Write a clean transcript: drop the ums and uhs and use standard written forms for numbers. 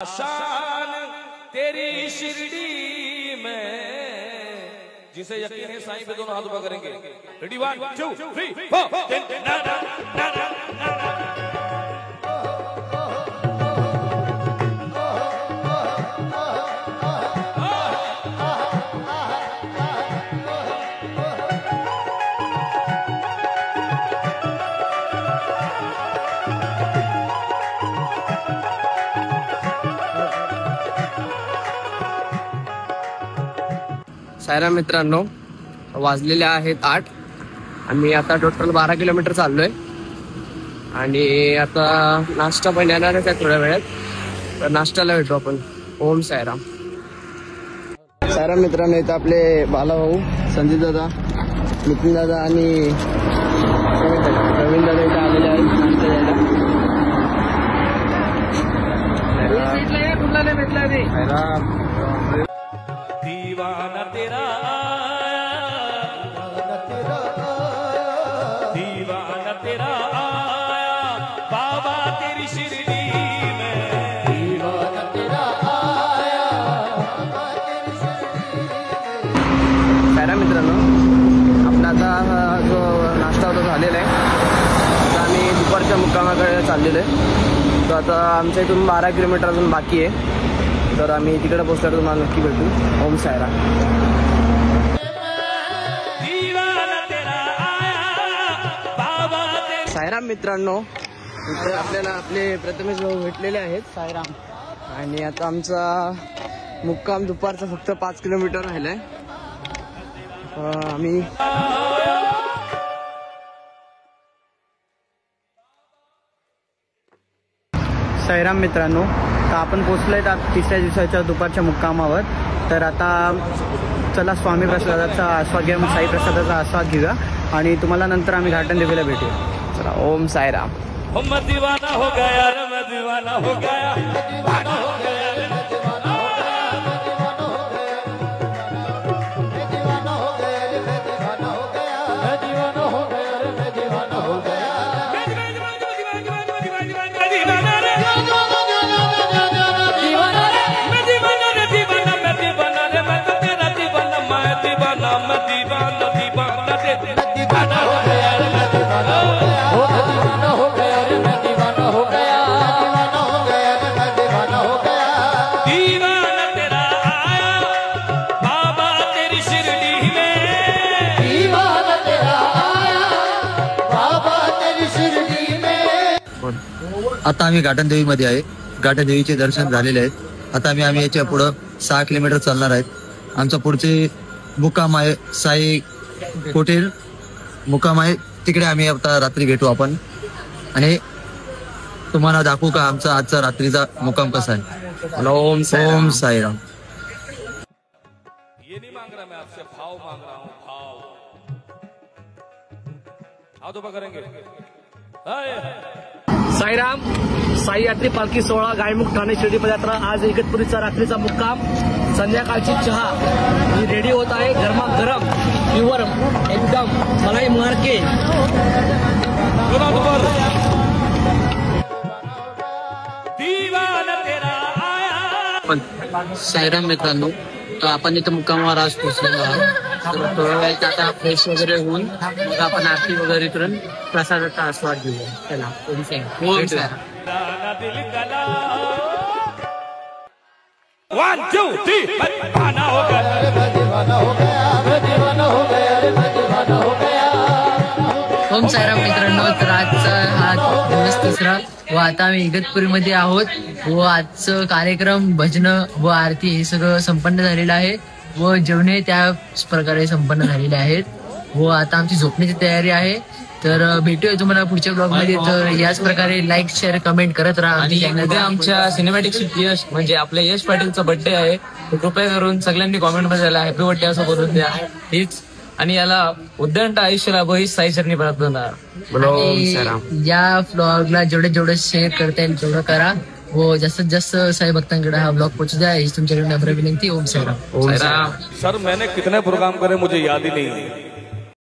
शान तेरी शिरडी में, जिसे यकीन है साईं पे दोनों हाथ ऊपर करेंगे। रेडी 1 2 3 4। सायराम मित्रांनो, वाजलेले आहेत 8। आम्ही आता टोटल 12 किलोमीटर चाललोय आणि आता नाश्ता पण येणारच आहे थोड्या वेळात, तर नाश्त्याला भेटू आपण। ओम सायराम। सायराम मित्रांनो, इथं आपले बालाभाऊ, संदीप दादा, नितीन दादा आणि प्रवीण दादा इथं आलेले आहेत नाश्ता द्यायला। दीवाना तेरा दीवाना तेरा आया बाबा तेरी शिरडी में, दीवाना तेरा आया बाबा तेरी शिरडी में। सायरा मित्रांनो, आपला आता जो नाश्ता होता झालेला आहे, आता आम्ही दुपारच्या मुक्कामाकडे चाललेलो आहे। तर आता आमच्या इथून 12 किलोमीटर अजून बाकी आहे, तर आम्ही तिकडे पोहोचल्यावर तुम्हाला नक्की भेटू। ओम सायराम। सायराम मित्रांनो, इथे आपल्याला आपले प्रथमेश भाऊ भेटलेले आहेत, सायराम। आणि आता आमचा मुक्काम दुपारचा फक्त 5 किलोमीटर राहिलाय। आम्ही सायराम मित्रांनो, तर आपण पोचलोय तिसऱ्या दिवसाच्या दुपारच्या मुक्कामावर। तर आता चला स्वामी प्रसादाचा आस्वाद घ्या, साई प्रसादाचा आस्वाद घेऊया आणि तुम्हाला नंतर आम्ही घाटन देवीला भेटूया। चला, ओम सायराम। मैं दीवाना हो गया रे, मैं दीवाना हो गया, दीवाना हो गया रे, मैं दीवाना हो गया, मैं दीवाना हो गया, मैं दीवाना हो गया रे, मैं दीवाना हो गया, मैं दीवाना हो गया रे, मैं दीवाना हो गया, दीवाना रे, दीवाना रे, मैं दीवाना रे, दीवाना, मैं दीवाना रे, मैं तो तेरा दीवाना, मैं दीवाना, मैं दीवाना, दीवाना रे, मैं दीवाना हो गया रे, मैं दीवाना हो गया, दीवाना हो गया रे, मैं दीवाना हो गया, दीवाना हो गया रे, मैं दीवाना हो गया। दीवाना तेरा आया बाबा तेरी शिरडी में, दीवाना तेरा आया बाबा तेरी शिरडी में। आता आम्ही घाटन देवी मध्ये आहे। घाटन देवीचे दर्शन झालेले आहेत। आता आम्ही याच्या पुढे 6 किलोमीटर चालणार आहेत। आमचा पुढचे मुक्काम आहे साई कोटेर मुक्काम आहे, तिकडे आम्ही आता रात्री भेटू आपण आणि तुम्हाला दाखवू का आमचा आजचा रात्रीचा मुक्काम कसा आहे। ओम ओम साईराम। ये नहीं मांग रहा मैं आपसे, भाव मांग रहा हूँ, भाव। हाथ ऊपर करेंगे। साईराम। साई यात्री पालखी सोहळा, गायमुख, ठाणे शिर्डी पदयात्रा। आज इगतपुरीचा रात्रीचा मुक्काम, संध्याकाळची चहा ही रेडी होत आहे, गरमागरम प्युअर एकदम मलाई मार्के। सायराम मित्रांनो, तर आपण इथं मुक्कामावर आज पोहोचलेलो आहोत। तर थोड्या वेळात आता फ्रेश वगैरे होऊन मग आपण आरती वगैरे करून प्रसादाचा आस्वाद घेऊया। चला, ओम सायराम। ओम सायराम। 1 2 3 दीवाना हो गया रे, मैं दीवाना हो गया, मैं दीवाना हो गया रे, मैं दीवाना हो गया। ओम सायराम मित्रांनो, तर आजचा हा दिवस तिसरा व आता आम्ही इगतपुरीमध्ये आहोत व आजचं कार्यक्रम, भजन व आरती हे सगळं संपन्न झालेलं आहे व जेवणे त्याच प्रकारे संपन्न झालेले आहेत व आता आमची झोपण्याची तयारी आहे। तर भेटूया तुम्हाला पुढच्या ब्लॉग मध्ये। तर याच प्रकारे लाईक, शेअर, कमेंट करत राहा। आणि उद्या आमच्या सिनेमॅटिक यश म्हणजे आपल्या यश पाटीलचा बर्थडे आहे, तर कृपया करून सगळ्यांनी कॉमेंट मध्ये त्याला हॅपी बर्थडे असं बोलून द्या हीच, आणि याला उद्दंड आयुष्य लाभो ही साई चरणी प्रार्थना। या ब्लॉगला जेवढे शेअर करता येईल तेवढं करा व जास्तीत जास्त साई भक्तांकडे हा ब्लॉग पोहोचू द्या, ही तुमच्याकडे नम्र विनंती। ओम साईराम। सर मैंने कितने प्रोग्राम करे मुझे याद ही नहीं है।